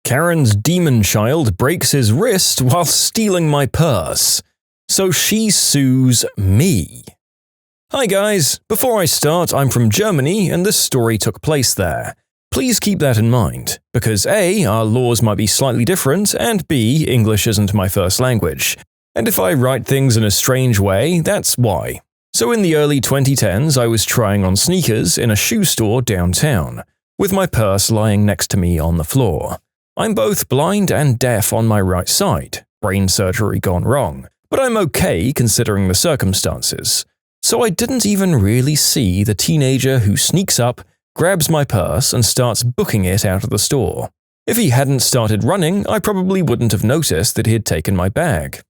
Karen's demon child breaks his wrist while stealing my purse. So she sues me. Hi guys, before I start, I'm from Germany and this story took place there. Please keep that in mind, because A, our laws might be slightly different, and B, English isn't my first language. And if I write things in a strange way, that's why. So in the early 2010s, I was trying on sneakers in a shoe store downtown, with my purse lying next to me on the floor. I'm both blind and deaf on my right side, brain surgery gone wrong, but I'm okay considering the circumstances. So I didn't even really see the teenager who sneaks up, grabs my purse and starts booking it out of the store. If he hadn't started running, I probably wouldn't have noticed that he had taken my bag.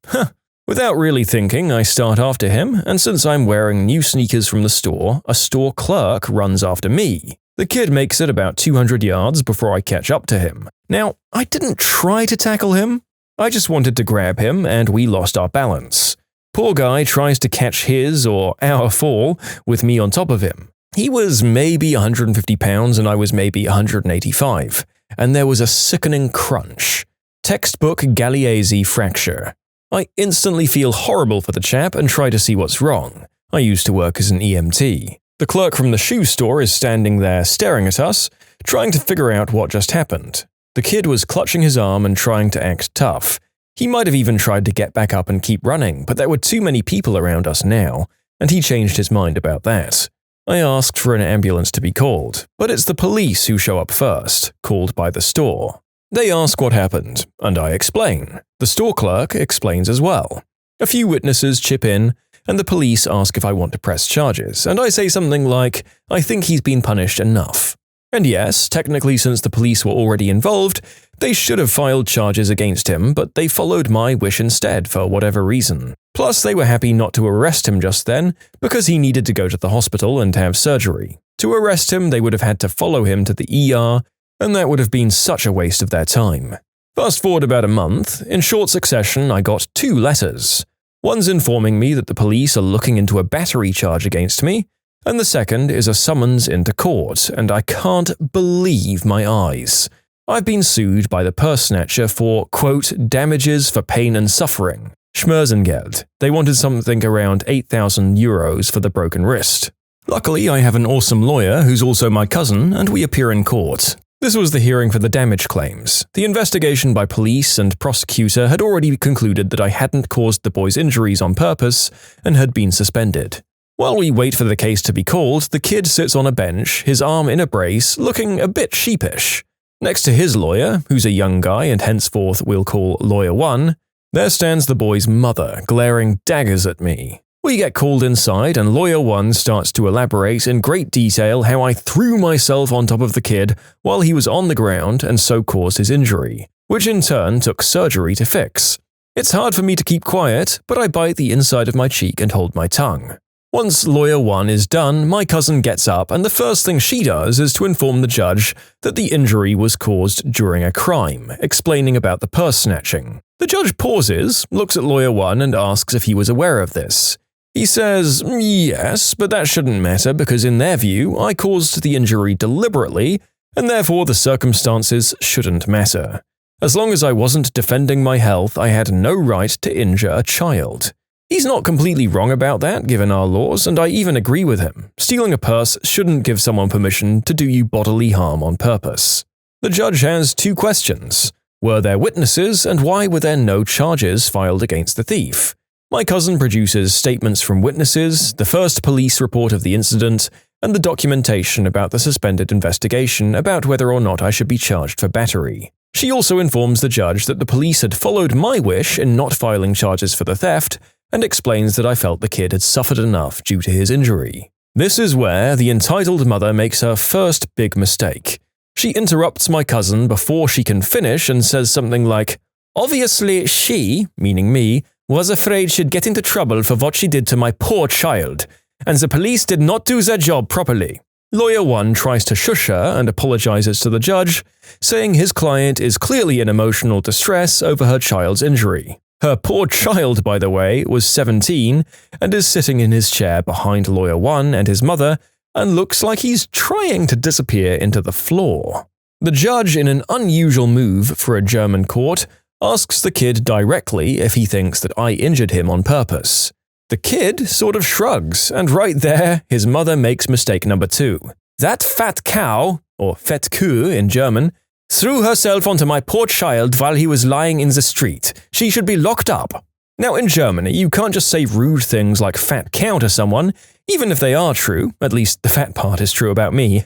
Without really thinking, I start after him, and since I'm wearing new sneakers from the store, a store clerk runs after me. The kid makes it about 200 yards before I catch up to him. Now, I didn't try to tackle him. I just wanted to grab him, and we lost our balance. Poor guy tries to catch his or our fall with me on top of him. He was maybe 150 pounds and I was maybe 185, and there was a sickening crunch. Textbook Galeazzi fracture. I instantly feel horrible for the chap and try to see what's wrong. I used to work as an EMT. The clerk from the shoe store is standing there staring at us, trying to figure out what just happened. The kid was clutching his arm and trying to act tough. He might have even tried to get back up and keep running, but there were too many people around us now, and he changed his mind about that. I asked for an ambulance to be called, but it's the police who show up first, called by the store. They ask what happened, and I explain. The store clerk explains as well. A few witnesses chip in, and the police ask if I want to press charges, and I say something like, I think he's been punished enough. And yes, technically since the police were already involved, they should have filed charges against him, but they followed my wish instead for whatever reason. Plus, they were happy not to arrest him just then, because he needed to go to the hospital and have surgery. To arrest him, they would have had to follow him to the ER, and that would have been such a waste of their time. Fast forward about a month, in short succession I got 2 letters. One's informing me that the police are looking into a battery charge against me, and the second is a summons into court, and I can't believe my eyes. I've been sued by the purse snatcher for, quote, damages for pain and suffering. Schmerzengeld. They wanted something around 8,000 euros for the broken wrist. Luckily, I have an awesome lawyer who's also my cousin, and we appear in court. This was the hearing for the damage claims. The investigation by police and prosecutor had already concluded that I hadn't caused the boy's injuries on purpose and had been suspended. While we wait for the case to be called, the kid sits on a bench, his arm in a brace, looking a bit sheepish. Next to his lawyer, who's a young guy and henceforth we'll call Lawyer 1, there stands the boy's mother, glaring daggers at me. We get called inside and Lawyer 1 starts to elaborate in great detail how I threw myself on top of the kid while he was on the ground and so caused his injury, which in turn took surgery to fix. It's hard for me to keep quiet, but I bite the inside of my cheek and hold my tongue. Once Lawyer 1 is done, my cousin gets up and the first thing she does is to inform the judge that the injury was caused during a crime, explaining about the purse snatching. The judge pauses, looks at Lawyer 1 and asks if he was aware of this. He says, yes, but that shouldn't matter because in their view, I caused the injury deliberately and therefore the circumstances shouldn't matter. As long as I wasn't defending my health, I had no right to injure a child. He's not completely wrong about that, given our laws, and I even agree with him. Stealing a purse shouldn't give someone permission to do you bodily harm on purpose. The judge has 2 questions. Were there witnesses, and why were there no charges filed against the thief? My cousin produces statements from witnesses, the first police report of the incident, and the documentation about the suspended investigation about whether or not I should be charged for battery. She also informs the judge that the police had followed my wish in not filing charges for the theft, and explains that I felt the kid had suffered enough due to his injury. This is where the entitled mother makes her first big mistake. She interrupts my cousin before she can finish and says something like, obviously she, meaning me, was afraid she'd get into trouble for what she did to my poor child, and the police did not do their job properly. Lawyer 1 tries to shush her and apologizes to the judge, saying his client is clearly in emotional distress over her child's injury. Her poor child, by the way, was 17 and is sitting in his chair behind Lawyer 1 and his mother and looks like he's trying to disappear into the floor. The judge, in an unusual move for a German court, asks the kid directly if he thinks that I injured him on purpose. The kid sort of shrugs, and right there, his mother makes mistake number 2. That fat cow, or Fettkuh in German, threw herself onto my poor child while he was lying in the street. She should be locked up. Now, in Germany, you can't just say rude things like fat cow to someone, even if they are true. At least the fat part is true about me.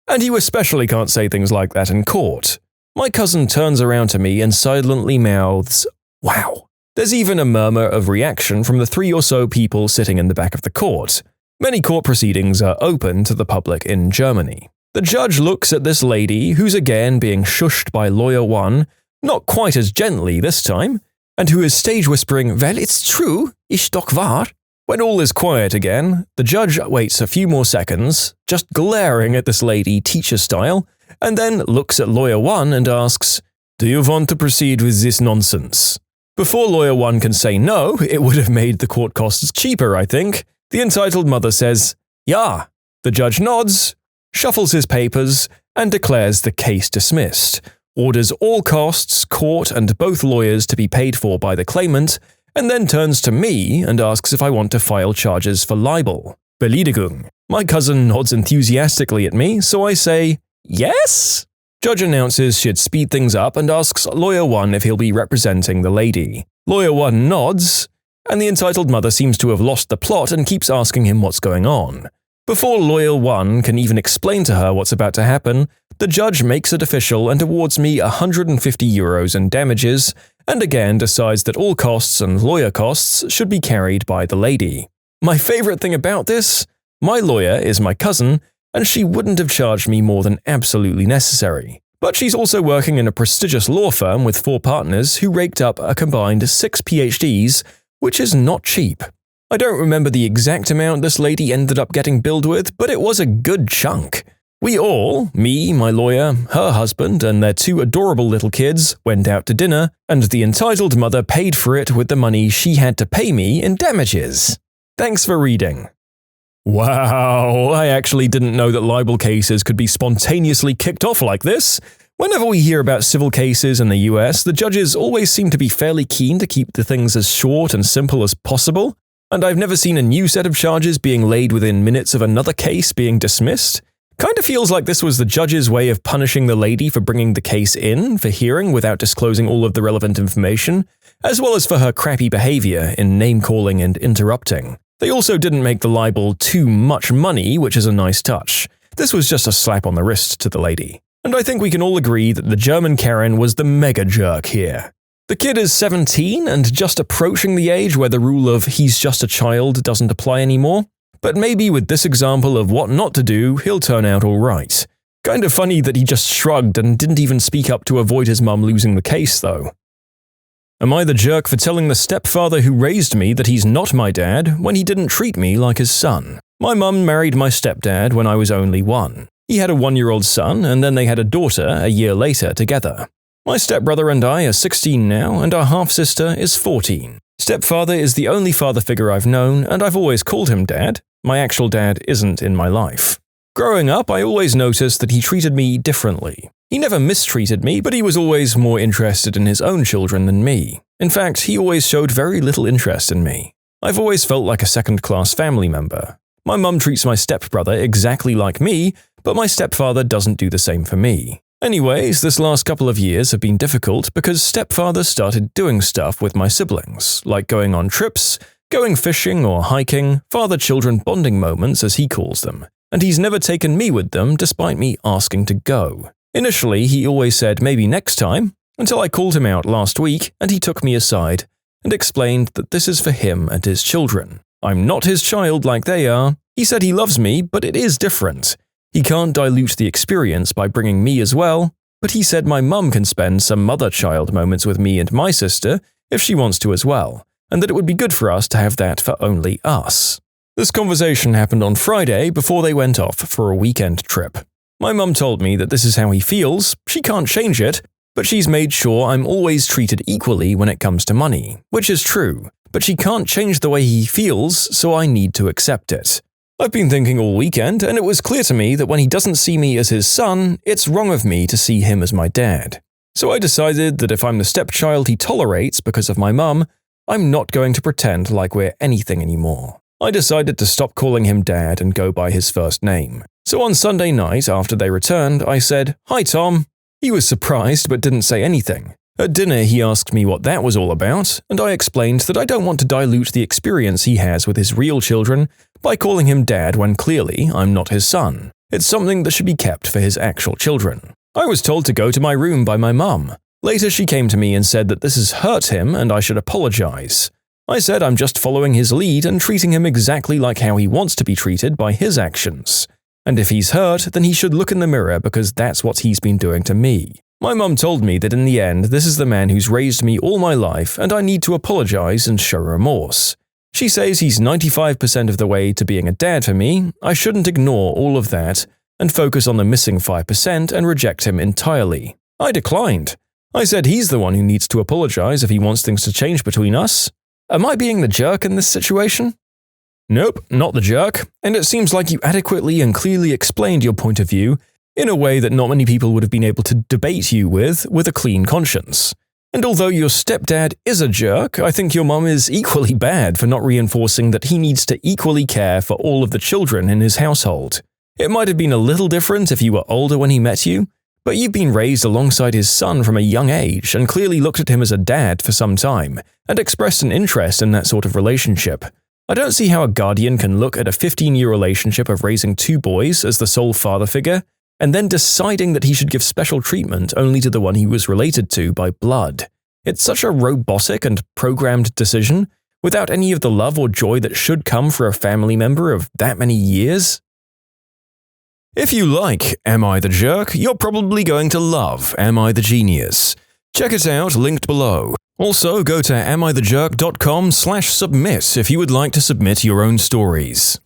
And you especially can't say things like that in court. My cousin turns around to me and silently mouths, "Wow." There's even a murmur of reaction from the 3 or so people sitting in the back of the court. Many court proceedings are open to the public in Germany. The judge looks at this lady, who's again being shushed by Lawyer 1, not quite as gently this time, and who is stage whispering, "Well, it's true, ist doch wahr." When all is quiet again, the judge waits a few more seconds, just glaring at this lady teacher style, and then looks at Lawyer 1 and asks, "Do you want to proceed with this nonsense?" Before Lawyer 1 can say no, it would have made the court costs cheaper, I think. The entitled mother says, "Ja." The judge nods, shuffles his papers, and declares the case dismissed, orders all costs, court, and both lawyers to be paid for by the claimant, and then turns to me and asks if I want to file charges for libel. Beleidigung. My cousin nods enthusiastically at me, so I say, "Yes?" Judge announces she'd speed things up and asks Lawyer 1 if he'll be representing the lady. Lawyer 1 nods, and the entitled mother seems to have lost the plot and keeps asking him what's going on. Before Lawyer 1 can even explain to her what's about to happen, the judge makes it official and awards me €150 in damages, and again decides that all costs and lawyer costs should be carried by the lady. My favorite thing about this? My lawyer is my cousin, and she wouldn't have charged me more than absolutely necessary. But she's also working in a prestigious law firm with 4 partners who raked up a combined 6 PhDs, which is not cheap. I don't remember the exact amount this lady ended up getting billed with, but it was a good chunk. We all, me, my lawyer, her husband, and their 2 adorable little kids, went out to dinner, and the entitled mother paid for it with the money she had to pay me in damages. Thanks for reading. Wow, I actually didn't know that libel cases could be spontaneously kicked off like this. Whenever we hear about civil cases in the US, the judges always seem to be fairly keen to keep the things as short and simple as possible, and I've never seen a new set of charges being laid within minutes of another case being dismissed. Kinda feels like this was the judge's way of punishing the lady for bringing the case in for hearing without disclosing all of the relevant information, as well as for her crappy behavior in name-calling and interrupting. They also didn't make the libel too much money, which is a nice touch. This was just a slap on the wrist to the lady. And I think we can all agree that the German Karen was the mega jerk here. The kid is 17 and just approaching the age where the rule of "he's just a child" doesn't apply anymore, but maybe with this example of what not to do, he'll turn out alright. Kind of funny that he just shrugged and didn't even speak up to avoid his mum losing the case, though. Am I the jerk for telling the stepfather who raised me that he's not my dad when he didn't treat me like his son? My mum married my stepdad when I was only 1. He had a 1-year-old son, and then they had a daughter a year later together. My stepbrother and I are 16 now, and our half-sister is 14. Stepfather is the only father figure I've known, and I've always called him Dad. My actual dad isn't in my life. Growing up, I always noticed that he treated me differently. He never mistreated me, but he was always more interested in his own children than me. In fact, he always showed very little interest in me. I've always felt like a second-class family member. My mum treats my stepbrother exactly like me, but my stepfather doesn't do the same for me. Anyways, this last couple of years have been difficult because stepfather started doing stuff with my siblings, like going on trips, going fishing or hiking, father-children bonding moments as he calls them, and he's never taken me with them despite me asking to go. Initially, he always said maybe next time, until I called him out last week and he took me aside and explained that this is for him and his children. I'm not his child like they are. He said he loves me, but it is different. He can't dilute the experience by bringing me as well, but he said my mum can spend some mother-child moments with me and my sister if she wants to as well, and that it would be good for us to have that for only us. This conversation happened on Friday before they went off for a weekend trip. My mum told me that this is how he feels, she can't change it, but she's made sure I'm always treated equally when it comes to money, which is true, but she can't change the way he feels, so I need to accept it. I've been thinking all weekend, and it was clear to me that when he doesn't see me as his son, it's wrong of me to see him as my dad. So I decided that if I'm the stepchild he tolerates because of my mum, I'm not going to pretend like we're anything anymore. I decided to stop calling him Dad and go by his first name. So on Sunday night, after they returned, I said, "Hi, Tom." He was surprised but didn't say anything. At dinner, he asked me what that was all about, and I explained that I don't want to dilute the experience he has with his real children by calling him Dad when clearly I'm not his son. It's something that should be kept for his actual children. I was told to go to my room by my mum. Later, she came to me and said that this has hurt him and I should apologize. I said I'm just following his lead and treating him exactly like how he wants to be treated by his actions. And if he's hurt, then he should look in the mirror because that's what he's been doing to me. My mum told me that in the end, this is the man who's raised me all my life and I need to apologize and show remorse. She says he's 95% of the way to being a dad for me. I shouldn't ignore all of that and focus on the missing 5% and reject him entirely. I declined. I said he's the one who needs to apologize if he wants things to change between us. Am I being the jerk in this situation? Nope, not the jerk, and it seems like you adequately and clearly explained your point of view in a way that not many people would have been able to debate you with a clean conscience. And although your stepdad is a jerk, I think your mum is equally bad for not reinforcing that he needs to equally care for all of the children in his household. It might have been a little different if you were older when he met you, but you've been raised alongside his son from a young age and clearly looked at him as a dad for some time and expressed an interest in that sort of relationship. I don't see how a guardian can look at a 15-year relationship of raising two boys as the sole father figure and then deciding that he should give special treatment only to the one he was related to by blood. It's such a robotic and programmed decision without any of the love or joy that should come for a family member of that many years. If you like Am I the Jerk, you're probably going to love Am I the Genius. Check it out, linked below. Also, go to amithejerk.com/submit if you would like to submit your own stories.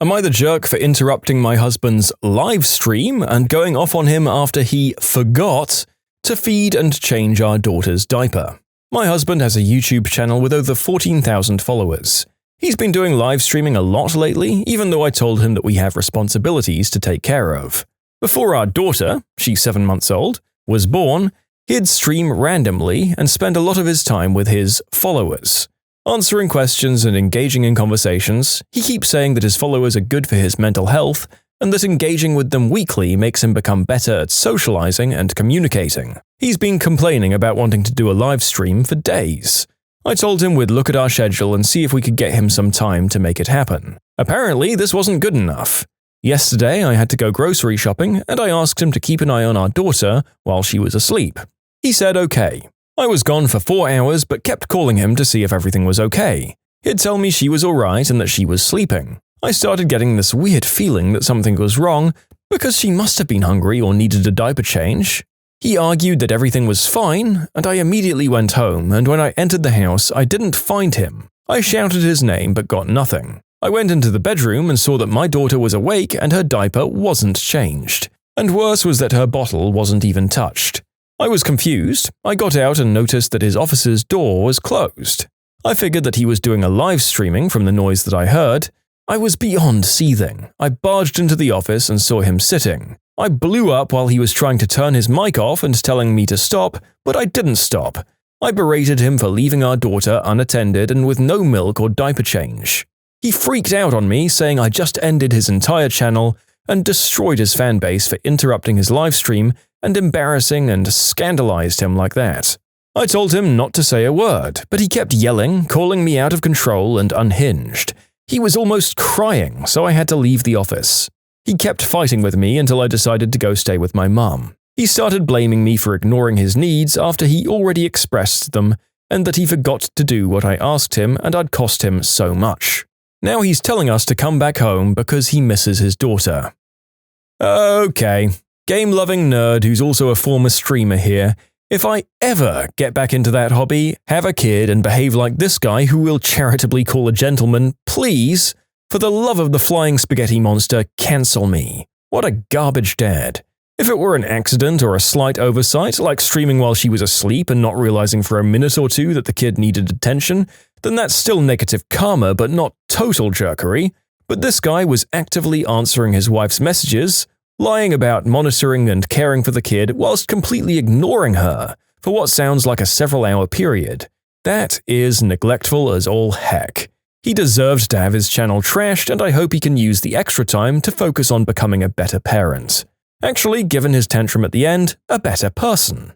Am I the jerk for interrupting my husband's live stream and going off on him after he forgot to feed and change our daughter's diaper? My husband has a YouTube channel with over 14,000 followers. He's been doing live streaming a lot lately, even though I told him that we have responsibilities to take care of. Before our daughter, she's 7 months old, was born, he'd stream randomly and spend a lot of his time with his followers. Answering questions and engaging in conversations, he keeps saying that his followers are good for his mental health and that engaging with them weekly makes him become better at socializing and communicating. He's been complaining about wanting to do a live stream for days. I told him we'd look at our schedule and see if we could get him some time to make it happen. Apparently, this wasn't good enough. Yesterday, I had to go grocery shopping and I asked him to keep an eye on our daughter while she was asleep. He said okay. I was gone for 4 hours but kept calling him to see if everything was okay. He'd tell me she was alright and that she was sleeping. I started getting this weird feeling that something was wrong because she must have been hungry or needed a diaper change. He argued that everything was fine, and I immediately went home, and when I entered the house, I didn't find him. I shouted his name but got nothing. I went into the bedroom and saw that my daughter was awake and her diaper wasn't changed. And worse was that her bottle wasn't even touched. I was confused. I got out and noticed that his office's door was closed. I figured that he was doing a live streaming from the noise that I heard. I was beyond seething. I barged into the office and saw him sitting. I blew up while he was trying to turn his mic off and telling me to stop, but I didn't stop. I berated him for leaving our daughter unattended and with no milk or diaper change. He freaked out on me, saying I just ended his entire channel and destroyed his fanbase for interrupting his livestream and embarrassing and scandalized him like that. I told him not to say a word, but he kept yelling, calling me out of control and unhinged. He was almost crying, so I had to leave the office. He kept fighting with me until I decided to go stay with my mum. He started blaming me for ignoring his needs after he already expressed them and that he forgot to do what I asked him and I'd cost him so much. Now he's telling us to come back home because he misses his daughter. Okay, game-loving nerd who's also a former streamer here. If I ever get back into that hobby, have a kid and behave like this guy who will charitably call a gentleman, please, for the love of the flying spaghetti monster, cancel me. What a garbage dad. If it were an accident or a slight oversight, like streaming while she was asleep and not realizing for a minute or two that the kid needed attention, then that's still negative karma but not total jerkery. But this guy was actively answering his wife's messages, lying about monitoring and caring for the kid whilst completely ignoring her for what sounds like a several-hour period. That is neglectful as all heck. He deserved to have his channel trashed, and I hope he can use the extra time to focus on becoming a better parent. Actually, given his tantrum at the end, a better person.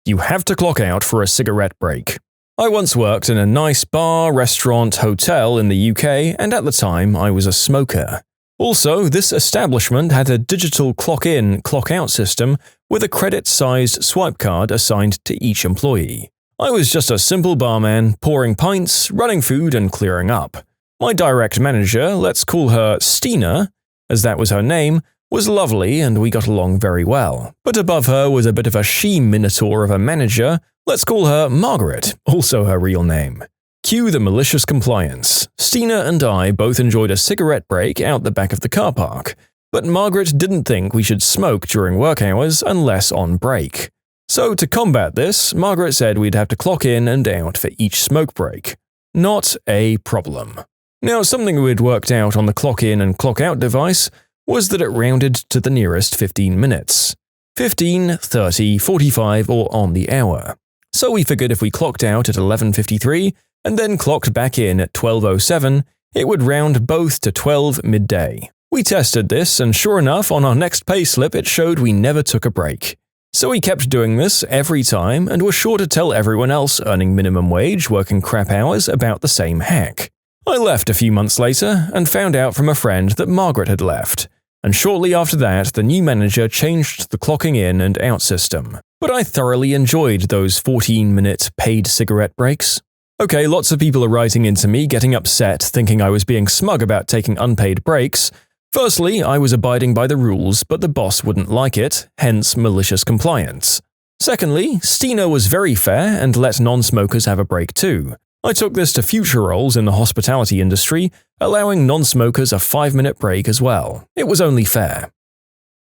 You have to clock out for a cigarette break. I once worked in a nice bar, restaurant, hotel in the UK, and at the time I was a smoker. Also, this establishment had a digital clock-in, clock-out system with a credit-sized swipe card assigned to each employee. I was just a simple barman, pouring pints, running food, and clearing up. My direct manager, let's call her Stina, as that was her name, was lovely and we got along very well. But above her was a bit of a she-minotaur of a manager, let's call her Margaret, also her real name. Cue the malicious compliance. Stina and I both enjoyed a cigarette break out the back of the car park, but Margaret didn't think we should smoke during work hours unless on break. So to combat this, Margaret said we'd have to clock in and out for each smoke break. Not a problem. Now, something we'd worked out on the clock in and clock out device was that it rounded to the nearest 15 minutes. 15, 30, 45, or on the hour. So we figured if we clocked out at 11:53 and then clocked back in at 12:07, it would round both to 12 midday. We tested this, and sure enough, on our next payslip it showed we never took a break. So we kept doing this every time and were sure to tell everyone else earning minimum wage working crap hours about the same hack. I left a few months later and found out from a friend that Margaret had left, and shortly after that the new manager changed the clocking in and out system. But I thoroughly enjoyed those 14-minute paid cigarette breaks. Okay, lots of people are writing into me getting upset thinking I was being smug about taking unpaid breaks. Firstly, I was abiding by the rules, but the boss wouldn't like it, hence malicious compliance. Secondly, Stina was very fair and let non-smokers have a break too. I took this to future roles in the hospitality industry, allowing non-smokers a 5-minute break as well. It was only fair.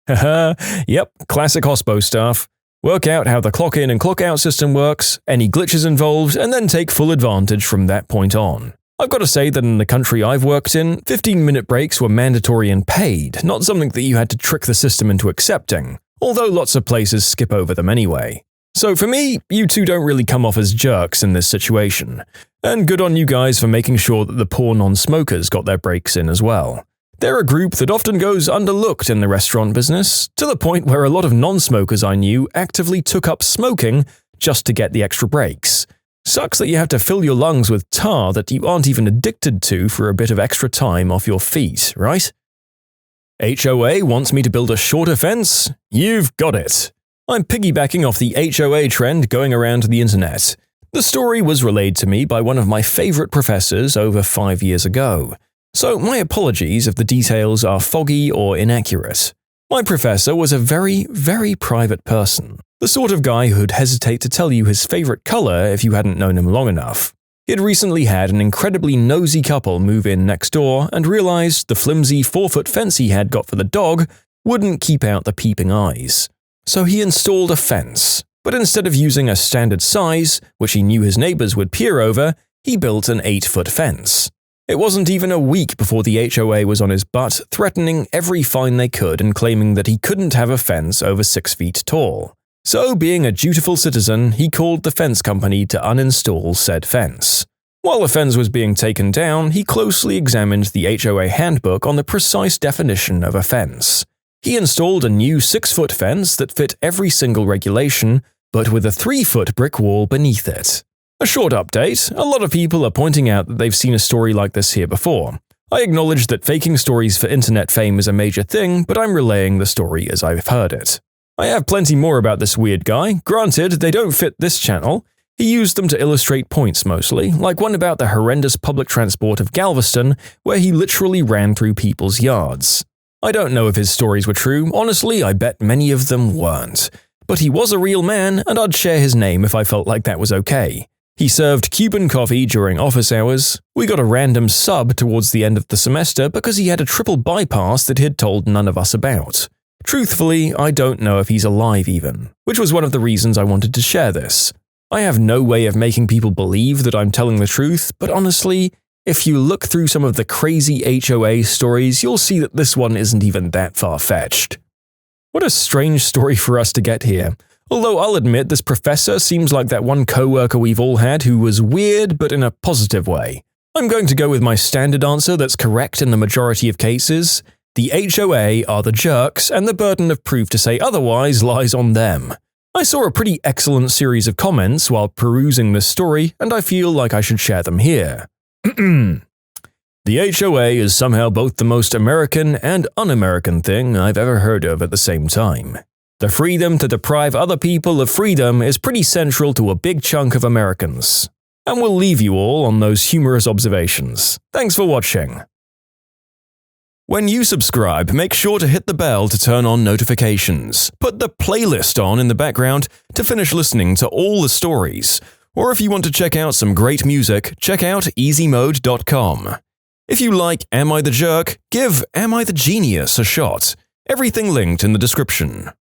Haha, yep, classic hospo stuff. Work out how the clock-in and clock-out system works, any glitches involved, and then take full advantage from that point on. I've got to say that in the country I've worked in, 15-minute breaks were mandatory and paid, not something that you had to trick the system into accepting, although lots of places skip over them anyway. So for me, you two don't really come off as jerks in this situation. And good on you guys for making sure that the poor non-smokers got their breaks in as well. They're a group that often goes underlooked in the restaurant business, to the point where a lot of non-smokers I knew actively took up smoking just to get the extra breaks. Sucks that you have to fill your lungs with tar that you aren't even addicted to for a bit of extra time off your feet, right? HOA wants me to build a shorter fence? You've got it. I'm piggybacking off the HOA trend going around the internet. The story was relayed to me by one of my favorite professors over 5 years ago. So my apologies if the details are foggy or inaccurate. My professor was a very, very private person. The sort of guy who'd hesitate to tell you his favorite color if you hadn't known him long enough. He'd recently had an incredibly nosy couple move in next door and realized the flimsy 4-foot fence he had got for the dog wouldn't keep out the peeping eyes. So he installed a fence, but instead of using a standard size, which he knew his neighbors would peer over, he built an 8-foot fence. It wasn't even a week before the HOA was on his butt, threatening every fine they could and claiming that he couldn't have a fence over 6 feet tall. So, being a dutiful citizen, he called the fence company to uninstall said fence. While the fence was being taken down, he closely examined the HOA handbook on the precise definition of a fence. He installed a new 6-foot fence that fit every single regulation, but with a 3-foot brick wall beneath it. A short update, a lot of people are pointing out that they've seen a story like this here before. I acknowledge that faking stories for internet fame is a major thing, but I'm relaying the story as I've heard it. I have plenty more about this weird guy. Granted, they don't fit this channel. He used them to illustrate points mostly, like one about the horrendous public transport of Galveston, where he literally ran through people's yards. I don't know if his stories were true, honestly I bet many of them weren't. But he was a real man, and I'd share his name if I felt like that was okay. He served Cuban coffee during office hours. We got a random sub towards the end of the semester because he had a triple bypass that he'd told none of us about. Truthfully, I don't know if he's alive even, which was one of the reasons I wanted to share this. I have no way of making people believe that I'm telling the truth, but honestly, If you look through some of the crazy HOA stories, you'll see that this one isn't even that far-fetched. What a strange story for us to get here. Although I'll admit this professor seems like that one coworker we've all had who was weird but in a positive way. I'm going to go with my standard answer that's correct in the majority of cases. The HOA are the jerks, and the burden of proof to say otherwise lies on them. I saw a pretty excellent series of comments while perusing this story, and I feel like I should share them here. The HOA is somehow both the most American and un-American thing I've ever heard of at the same time. The freedom to deprive other people of freedom is pretty central to a big chunk of Americans. And we'll leave you all on those humorous observations. Thanks for watching. When you subscribe, make sure to hit the bell to turn on notifications. Put the playlist on in the background to finish listening to all the stories. Or if you want to check out some great music, check out easymode.com. If you like Am I the Jerk, give Am I the Genius a shot. Everything linked in the description.